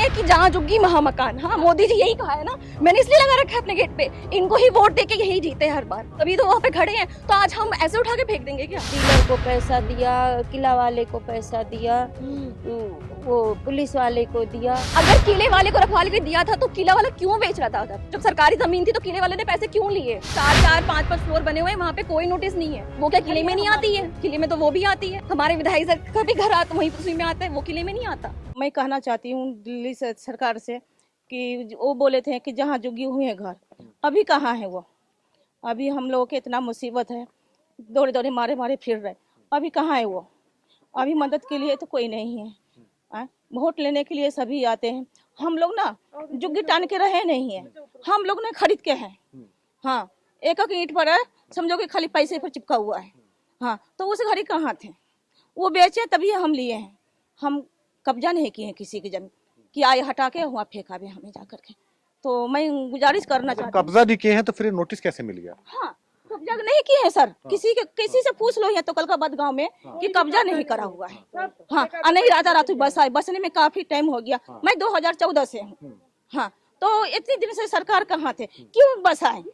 है कि जहाँ झुग्गी वहाँ मकान। हाँ, मोदी जी यही कहा है ना, मैंने इसलिए लगा रखा है अपने गेट पे, इनको ही वोट देके यही जीते हर बार, तभी तो वहाँ पे खड़े हैं। तो आज हम ऐसे उठा के फेंक देंगे क्या? डीलर को पैसा दिया, किला वाले को पैसा दिया, वो पुलिस वाले को दिया। अगर किले वाले को रखवाले को दिया था तो किला वाला क्यों बेच रहा था? जब सरकारी जमीन थी तो किले वाले ने पैसे क्यों लिए? 4-4, 5-5 फ्लोर बने हुए हैं, वहाँ पे कोई नोटिस नहीं है। वो क्या किले में नहीं आती है? किले में तो वो भी आती है। हमारे विधायक सर का भी घर आता वहीं उसी में आता है, वो किले में नहीं आता। मैं कहना चाहती हूँ दिल्ली सरकार से कि वो बोले थे कि जहाँ जुगी हुए हैं घर, अभी कहाँ है वो? अभी हम लोगों के इतना मुसीबत है, दौड़े दौड़े मारे मारे फिर रहे, अभी कहाँ है वो? अभी मदद के लिए तो कोई नहीं है। वोट लेने के लिए सभी आते हैं, हम लोग ना जुग्गी टान के रहे नहीं है, हम लोग ने खरीद के हैं। हाँ, एक एक ईंट पर है, समझो कि खाली पैसे पर चिपका हुआ है। हाँ, तो उस घड़ी कहाँ थे? वो बेचे तभी हम लिए हैं। हम कब्जा नहीं किए हैं किसी की जमीन कि आए हटा के वहाँ फेंका भी हमें जा करके। तो मैं गुजारिश करना चाहती हूँ। कब्जा नहीं किए हैं तो फिर नोटिस कैसे मिल गया? हाँ, कब्जा नहीं किए हैं सर। किसी से पूछ लो, या तो कलकाबाद गांव में कि कब्जा नहीं करा हुआ है। हाँ, नहीं रात बस आई, बसने में काफी टाइम हो गया। मैं 2014 से हूँ। हाँ, तो इतने दिन से सरकार कहाँ थे? क्यों बस आए?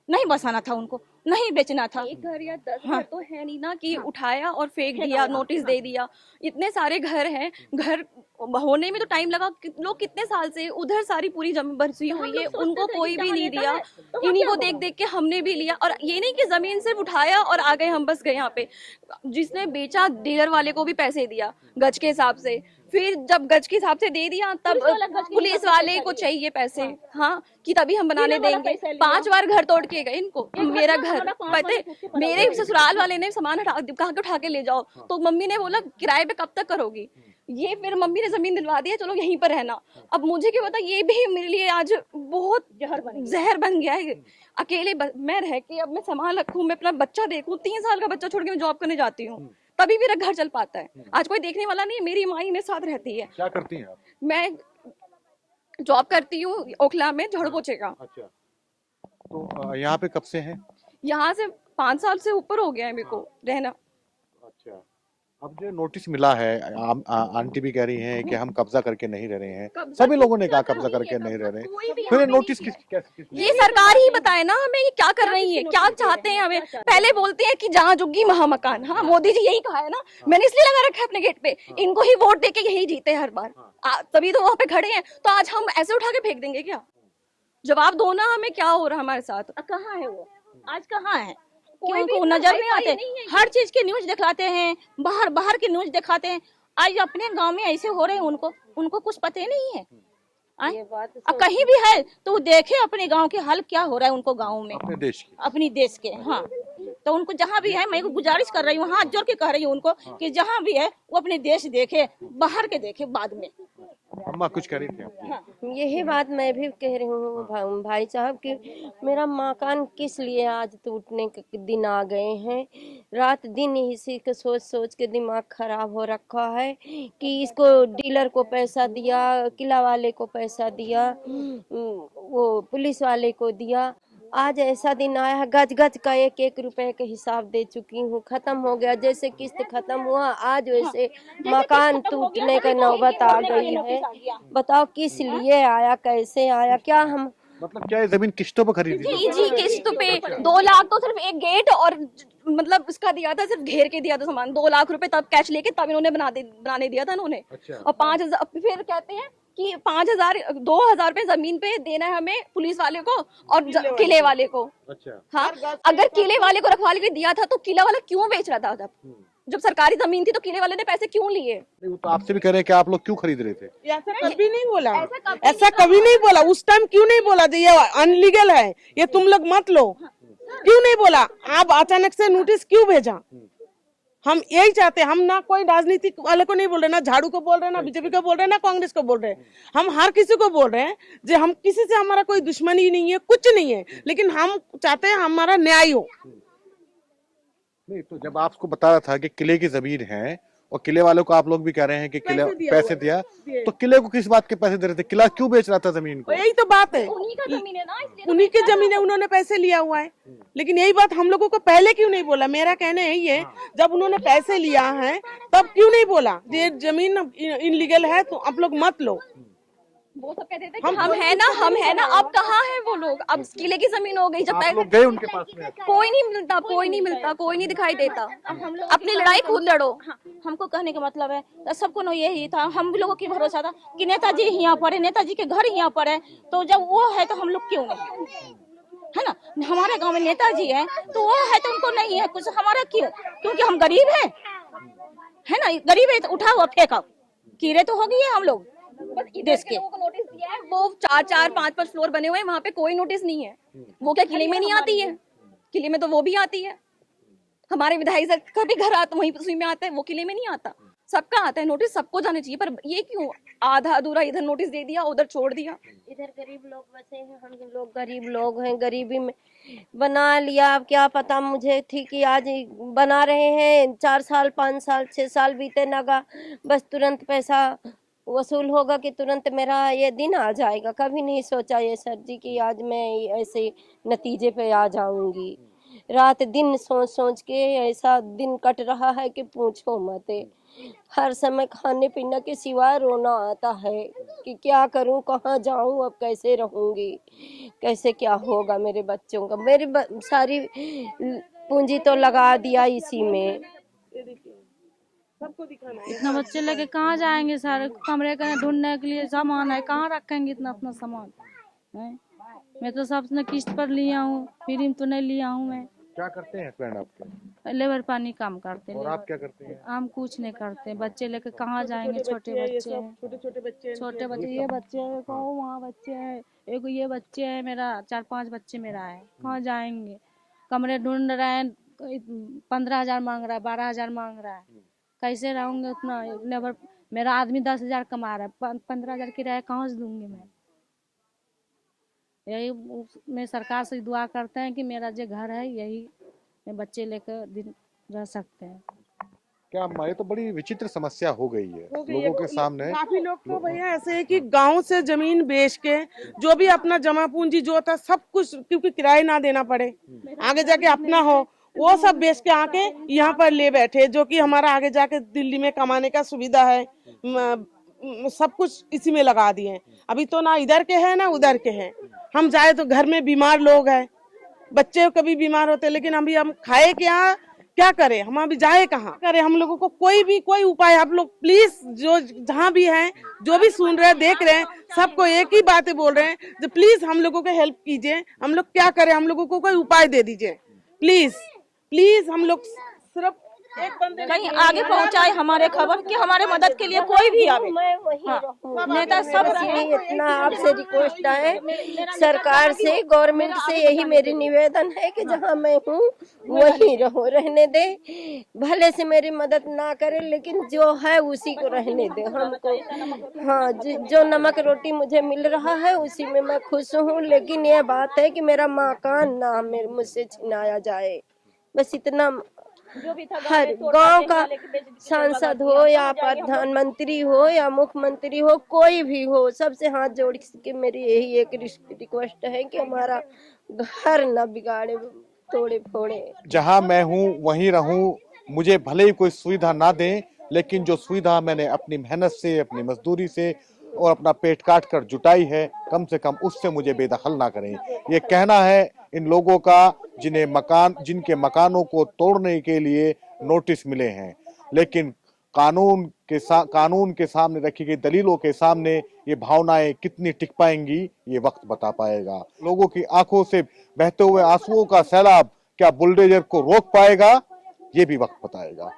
नहीं बसाना था उनको, नहीं बेचना था। एक घर या 10 घर तो है नहीं ना कि उठाया और फेंक दिया, नोटिस दे दिया। इतने सारे घर हैं, घर होने में तो टाइम लगा। लोग कितने साल से उधर सारी पूरी जमीन बरसी हुई है, उनको कोई भी नहीं दिया। इन्हीं को देख देख के हमने भी लिया। और ये नहीं कि जमीन सिर्फ उठाया और आ गए हम बस गए यहाँ पे। जिसने बेचा डीलर वाले को भी पैसे दिया गज के हिसाब से, फिर जब गज के हिसाब से दे दिया तब पुलिस वाले को चाहिए पैसे। हाँ, कि तभी हम बनाने देंगे। 5 बार घर तोड़ के गए इनको। मेरा घर पता है, मेरे ससुराल वाले ने सामान कहा के उठा के ले जाओ, तो मम्मी ने बोला किराए पे कब तक करोगी? ये फिर मम्मी ने जमीन दिलवा दी है, चलो यहीं पर रहना। अब मुझे क्या पता, ये भी मेरे लिए आज बहुत जहर बन गया है। अकेले मैं रह के अब मैं सामान रखूं, मैं अपना बच्चा देखूं, 3 साल का बच्चा छोड़ के मैं जॉब करने जाती हूँ, तभी मेरा घर चल पाता है। आज कोई देखने वाला नहीं है, मेरी माँ ही मेरे साथ रहती है। क्या करती हैं आप? मैं जॉब करती हूँ ओखला में, झाड़ू पोछे का। अच्छा, तो यहाँ पे कब से हैं? यहाँ से 5 साल से ऊपर हो गया है मेरे को रहना। अच्छा, अब जो नोटिस मिला है, आंटी भी कह रही हैं कि हम कब्जा करके नहीं रह रहे हैं, सभी लोगों ने कहा कब्जा करके नहीं रह रहे, फिर नोटिस कैसे? ये सरकार ही बताए ना हमें ये क्या कर रही है, क्या चाहते हैं हमें। पहले बोलते हैं कि जहाँ झुग्गी वहाँ मकान। हाँ, मोदी जी यही कहा है ना, मैंने इसलिए लगा रखा है अपने गेट पे, इनको ही वोट देके यही जीते हर बार, तभी तो वहाँ पे खड़े हैं। तो आज हम ऐसे उठा के फेंक देंगे क्या? जवाब दो ना हमें, क्या हो रहा है हमारे साथ? कहाँ है वो? आज कहाँ है? क्यों नजर नहीं आते? हर चीज की न्यूज दिखाते हैं, बाहर की न्यूज दिखाते हैं। आज अपने गांव में ऐसे हो रहे हैं, उनको कुछ पता ही नहीं है। कहीं भी है तो देखे अपने गांव के हाल क्या हो रहा है उनको गांव में, अपनी देश के। हाँ, तो उनको जहाँ भी है, मैं गुजारिश कर रही हूँ, हाथ जोड़ के कह रही हूँ उनको कि जहाँ भी है वो अपने देश देखे, बाहर के देखे बाद में। अम्मा कुछ कह रही थी? हाँ, यही बात मैं भी कह रही हूँ भाई साहब कि मेरा मकान किस लिए आज टूटने के दिन आ गए हैं। रात दिन इसी को सोच सोच के दिमाग खराब हो रखा है कि इसको डीलर को पैसा दिया, किला वाले को पैसा दिया, वो पुलिस वाले को दिया। आज ऐसा दिन आया है, गज गज का 1-1 रुपए के हिसाब दे चुकी हूँ। खत्म हो गया, जैसे किस्त खत्म हुआ आज वैसे मकान टूटने का नौबत आ गई है। बताओ किस लिए आया, कैसे आया, क्या हम मतलब क्या ये जमीन किस्तों पर खरीदी? जी किस्त पे 2 लाख तो सिर्फ एक गेट और मतलब उसका दिया था, सिर्फ घेर के दिया था सामान। 2 लाख रुपए तब कैश लेके तब इन्होंने बनाने दिया था इन्होंने। अच्छा। और 5,000 फिर कहते हैं कि 2,000 रुपए जमीन पे देना है हमें पुलिस वाले को और किले वाले को। अच्छा। हाँ, अगर किले वाले को रखवाले को दिया था तो किला वाला क्यों बेच रहा था? जब सरकारी जमीन थी तो किले वाले ने पैसे क्यों लिए? वो तो आपसे भी कह रहे हैं कि आप लोग क्यों खरीद रहे थे? ऐसा कभी नहीं बोला, ऐसा कभी नहीं बोला। उस टाइम क्यों नहीं बोला ये अनलीगल है, ये तुम लोग मत लो, क्यों नहीं बोला? आप अचानक से नोटिस क्यों भेजा? हम यही चाहते हैं, हम ना कोई राजनीतिक वाले को नहीं बोल रहे, ना झाड़ू को बोल रहे, ना बीजेपी को बोल रहे, ना कांग्रेस को बोल रहे, हम हर किसी को बोल रहे हैं जो हम किसी से हमारा कोई दुश्मनी नहीं है, कुछ नहीं है, लेकिन हम चाहते हैं हमारा न्याय हो। नहीं, तो जब आपको बता रहा था कि किले की जमीन है और किले वालों को आप लोग भी कह रहे हैं कि किले पैसे दिया, तो किले को किस बात के पैसे दे रहे थे? किला क्यों बेच रहा था जमीन को? यही तो बात है, उन्हीं का जमीन है ना, उन्हीं की जमीन है, उन्होंने पैसे लिया हुआ है। लेकिन यही बात हम लोगों को पहले क्यों नहीं बोला? मेरा कहना यही है, जब उन्होंने पैसे लिया है तब क्यों नहीं बोला ये जमीन इनलीगल है तो आप लोग मत लो। वो सब कहते थे कि हम है ना, अब कहाँ है वो लोग? अब किले की जमीन हो गई। जब आप तक लोग गए उनके पास में? कोई नहीं मिलता, कोई नहीं मिलता, कोई नहीं दिखाई देता। हम लोग अपनी लड़ाई खुद लड़ो। हमको कहने का मतलब है तो सबको ना यही था, हम लोगों की भरोसा था कि नेताजी यहाँ पर है, नेताजी के घर यहाँ पर है, तो जब वो है तो हम लोग क्यों नहीं, है ना? हमारे गांव में नेताजी है तो वो है तो उनको नहीं है कुछ, हमारा क्यों? क्योंकि हम गरीब है ना? गरीब है तो उठाओ और फेंको, कीड़े तो हो गए हम लोग देश के। लोगों को नोटिस दिया है, वो 4-4, 5-5 फ्लोर बने हुए हैं, वहाँ पे कोई नोटिस नहीं है। वो क्या किले में नहीं आती है? किले में तो वो भी आती है। हमारे विधायक सर का भी घर आता, वहीं उसी में आता है, वो किले में नहीं आता। सबका आता है नोटिस, सबको जाने चाहिए, पर ये क्यों आधा अधूरा इधर नोटिस दे दिया, उधर छोड़ दिया। इधर गरीब लोग बसे हैं, हम लोग गरीब लोग हैं, गरीबी में बना लिया। अब क्या पता मुझे थी कि आज बना रहे हैं, 4 साल 5 साल 6 साल बीते लगा, बस तुरंत पैसा वसूल होगा कि तुरंत मेरा ये दिन आ जाएगा। कभी नहीं सोचा ये सर जी कि आज मैं ऐसे नतीजे पे आ जाऊंगी। रात दिन सोच सोच के ऐसा दिन कट रहा है कि पूछो मत। हर समय खाने पीने के सिवाय रोना आता है कि क्या करूं, कहाँ जाऊं, अब कैसे रहूंगी, कैसे क्या होगा मेरे बच्चों का। मेरी सारी पूंजी तो लगा दिया इसी में। सबको दिखाना है। इतना बच्चे लेके कहाँ जाएंगे? सारे कमरे का ढूंढने के लिए सामान है, कहाँ रखेंगे इतना अपना सामान है? मैं तो सब ने किस्त पर लिया हूँ, फ्री में तो नहीं लिया हूँ मैं। क्या करते हैं हस्बैंड आपके? लेबर पानी काम करते हैं। और आप क्या करते हैं? हम कुछ नहीं करते, बच्चे लेके कहाँ जाएंगे? छोटे बच्चे हैं, छोटे बच्चे छोटे बच्चे, ये बच्चे हैं, कहो वहाँ बच्चे हैं, एक ये बच्चे है मेरा, 4-5 बच्चे मेरा है, कहाँ जाएंगे? कमरे ढूंढ रहे हैं, 15,000 मांग रहा है, 12,000 मांग रहा है, कैसे रहूंगे उतना? लेबर मेरा आदमी 10,000 कमा रहा है, 15,000 किराया कहाँ से दूंगी मैं? यही मैं सरकार से दुआ करते हैं कि मेरा जो घर है यही मैं बच्चे लेकर दिन रह सकते हैं। क्या ये तो बड़ी विचित्र समस्या हो गई है हो गई लोगों है। के सामने। काफी लोग तो भैया ऐसे है कि गांव से जमीन बेच के जो भी अपना जमा पूंजी जो था सब कुछ, क्योंकि किराए ना देना पड़े, आगे जाके अपना हो, वो सब बेच के आके यहाँ पर ले बैठे, जो कि हमारा आगे जाके दिल्ली में कमाने का सुविधा है। सब कुछ इसी में लगा दिए। अभी तो ना इधर के हैं ना उधर के हैं। हम जाए तो घर में बीमार लोग हैं, बच्चे कभी बीमार होते, लेकिन अभी हम खाए क्या करें? हम अभी जाए कहाँ करें? हम लोगों को कोई उपाय, आप लोग प्लीज जो जहाँ भी हैं, जो भी सुन रहे हैं देख रहे हैं, सबको एक ही बातें बोल रहे हैं, जो प्लीज हम लोगों को हेल्प कीजिए। हम लोग क्या करें? हम लोगों को कोई उपाय दे दीजिए प्लीज प्लीज। हम लोग सिर्फ एक बंदे कहीं आगे पहुंचाए हमारे खबर कि हमारे मदद के लिए कोई भी आवे। मैं वहीं रहूंगी। नेता सब बस यही इतना आपसे रिक्वेस्ट है, सरकार से, गवर्नमेंट से यही मेरी निवेदन है कि जहां मैं हूँ वहीं रहूं, रहने दे। भले से मेरी मदद ना करे, लेकिन जो है उसी को रहने दे हमको। हाँ, जो नमक रोटी मुझे मिल रहा है उसी में मैं खुश हूँ, लेकिन ये बात है कि मेरा मकान ना मुझसे छिनाया जाए। बस इतना। हर गांव का सांसद हो या प्रधानमंत्री हो या मुख्यमंत्री हो, कोई भी हो, सबसे हाथ जोड़ के मेरी यही एक रिक्वेस्ट है कि हमारा घर न बिगाड़े, तोड़े फोड़े। जहां मैं हूं वहीं रहूं, मुझे भले ही कोई सुविधा ना दें, लेकिन जो सुविधा मैंने अपनी मेहनत से, अपनी मजदूरी से और अपना पेट काट कर जुटाई है, कम से कम उससे मुझे बेदखल ना करें। ये कहना है इन लोगों का जिनके मकानों को तोड़ने के लिए नोटिस मिले हैं, लेकिन कानून के सामने रखी गई दलीलों के सामने ये भावनाएं कितनी टिक पाएंगी, ये वक्त बता पाएगा। लोगों की आंखों से बहते हुए आंसुओं का सैलाब क्या बुलडोजर को रोक पाएगा, ये भी वक्त बताएगा।